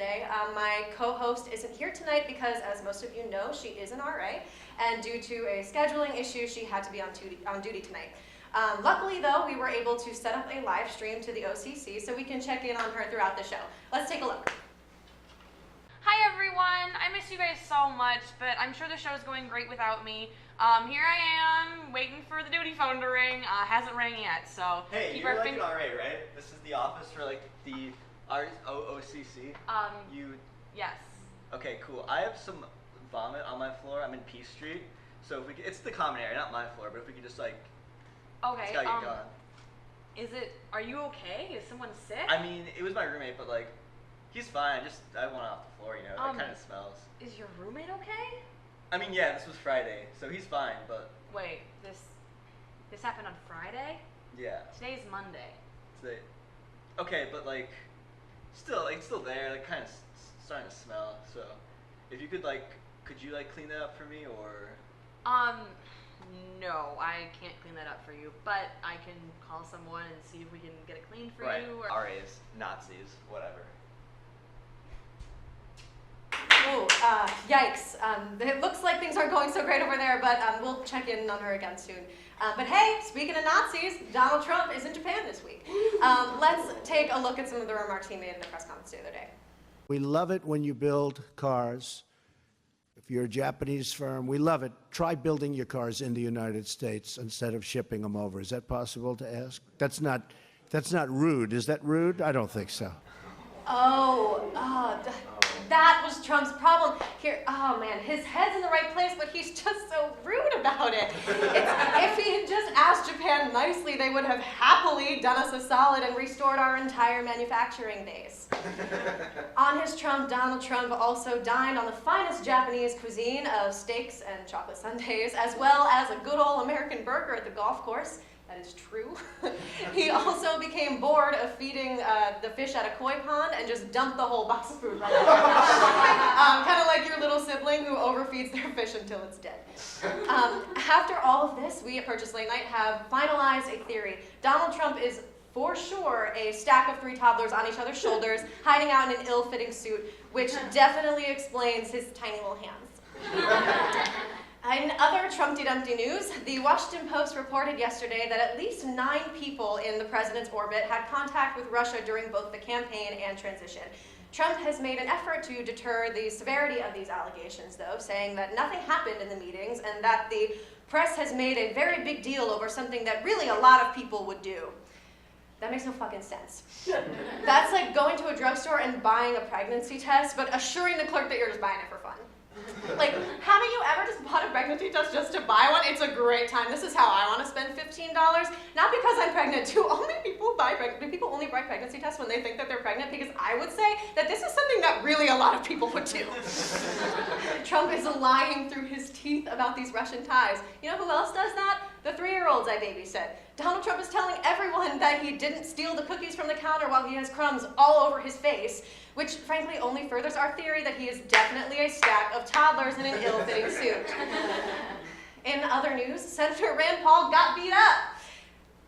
today. My co-host isn't here tonight because, as most of you know, she is an RA, and due to a scheduling issue, she had to be on duty tonight. Luckily, though, we were able to set up a live stream to the OCC so we can check in on her throughout the show. Let's take a look. Hi everyone, I miss you guys so much, but I'm sure the show's going great without me. Here I am, waiting for the duty phone to ring. Hasn't rang yet, so hey, keep you're our like an RA, right? This is the office for like the OCC. Yes. Okay, cool. I have some vomit on my floor. I'm in P Street, so if we could, it's the common area, not my floor, but if we could just like, okay, it's gotta get going. Are you okay? Is someone sick? I mean, it was my roommate, but like, he's fine. I went off the floor, you know. It kind of smells. Is your roommate okay? I mean, yeah, this was Friday, so he's fine, but. Wait, this happened on Friday? Yeah. Today's Monday. Today. Okay, but like, still, like, it's still there, like, kind of starting to smell. So, if you could you like clean that up for me, or? No, I can't clean that up for you, but I can call someone and see if we can get it cleaned for you. Or... RAs, Nazis, whatever. Oh, yikes. It looks like things aren't going so great over there, but we'll check in on her again soon. But hey, speaking of Nazis, Donald Trump is in Japan this week. Let's take a look at some of the remarks he made in the press conference the other day. We love it when you build cars. If you're a Japanese firm, we love it. Try building your cars in the United States instead of shipping them over. Is that possible to ask? That's not rude. Is that rude? I don't think so. That was Trump's problem. Here, oh man, his head's in the right place, but he's just so rude about it. If he had just asked Japan nicely, they would have happily done us a solid and restored our entire manufacturing base. On his Trump, Donald Trump also dined on the finest Japanese cuisine of steaks and chocolate sundaes, as well as a good old American burger at the golf course. That is true. He also became bored of feeding the fish at a koi pond and just dumped the whole box of food right there. Kind of like your little sibling who overfeeds their fish until it's dead. After all of this, we at Purchase Late Night have finalized a theory. Donald Trump is for sure a stack of 3 toddlers on each other's shoulders, hiding out in an ill-fitting suit, which definitely explains his tiny little hands. In other Trumpty-Dumpty news, the Washington Post reported yesterday that at least 9 people in the president's orbit had contact with Russia during both the campaign and transition. Trump has made an effort to deter the severity of these allegations, though, saying that nothing happened in the meetings and that the press has made a very big deal over something that really a lot of people would do. That makes no fucking sense. That's like going to a drugstore and buying a pregnancy test, but assuring the clerk that you're just buying it for fun. Like, haven't you ever just bought a pregnancy test just to buy one? It's a great time. This is how I want to spend $15. Not because I'm pregnant. Do people only buy pregnancy tests when they think that they're pregnant? Because I would say that this is something that really a lot of people would do. Trump is lying through his teeth about these Russian ties. You know who else does that? The 3-year-olds I babysit. Donald Trump is telling everyone that he didn't steal the cookies from the counter while he has crumbs all over his face, which frankly only furthers our theory that he is definitely a stack of toddlers in an ill-fitting suit. In other news, Senator Rand Paul got beat up.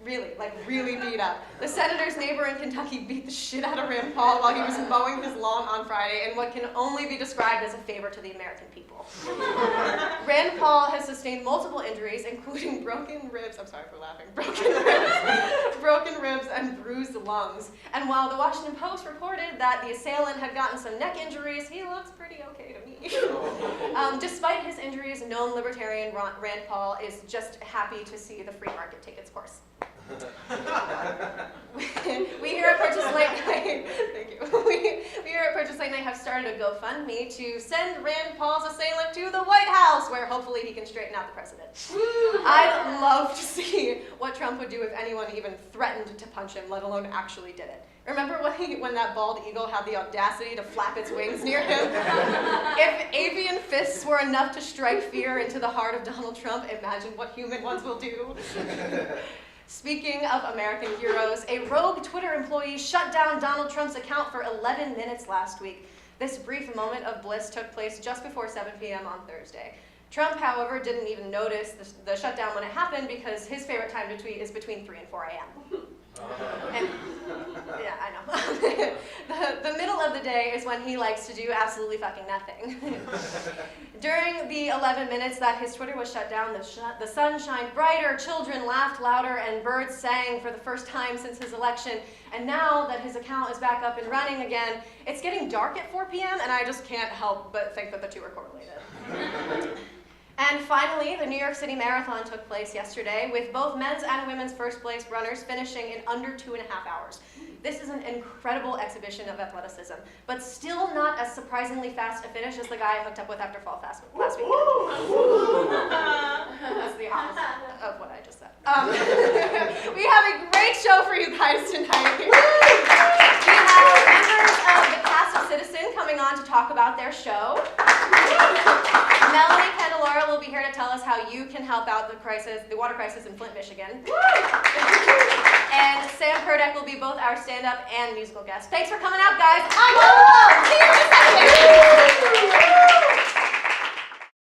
Really beat up. The senator's neighbor in Kentucky beat the shit out of Rand Paul while he was mowing his lawn on Friday in what can only be described as a favor to the American people. Rand Paul has sustained multiple injuries, including broken ribs, I'm sorry for laughing, broken ribs and bruised lungs. And while the Washington Post reported that the assailant had gotten some neck injuries, he looks pretty okay to me. Despite his injuries, known libertarian Rand Paul is just happy to see the free market take its course. We here at Purchase Late Night, thank you. We here at Purchase Late Night have started a GoFundMe to send Rand Paul's assailant to the White House, where hopefully he can straighten out the president. I'd love to see what Trump would do if anyone even threatened to punch him, let alone actually did it. Remember when that bald eagle had the audacity to flap its wings near him? If avian fists were enough to strike fear into the heart of Donald Trump, imagine what human ones will do. Speaking of American heroes, a rogue Twitter employee shut down Donald Trump's account for 11 minutes last week. This brief moment of bliss took place just before 7 p.m. on Thursday. Trump, however, didn't even notice the shutdown when it happened because his favorite time to tweet is between 3 and 4 a.m. Yeah, I know. The middle of the day is when he likes to do absolutely fucking nothing. During the 11 minutes that his Twitter was shut down, the sun shined brighter, children laughed louder, and birds sang for the first time since his election. And now that his account is back up and running again, it's getting dark at 4 p.m., and I just can't help but think that the two are correlated. And finally, the New York City Marathon took place yesterday, with both men's and women's first place runners finishing in under 2.5 hours. This is an incredible exhibition of athleticism, but still not as surprisingly fast a finish as the guy I hooked up with after Fall Fest last weekend. That's the opposite of what I just said. We have a great show for you guys tonight. We have members of the cast of Citizen coming on to talk about their show. Melanie Candelora will be here to tell us how you can help out the water crisis in Flint, Michigan. And Sam Purdeck will be both our stand-up and musical guest. Thanks for coming out, guys.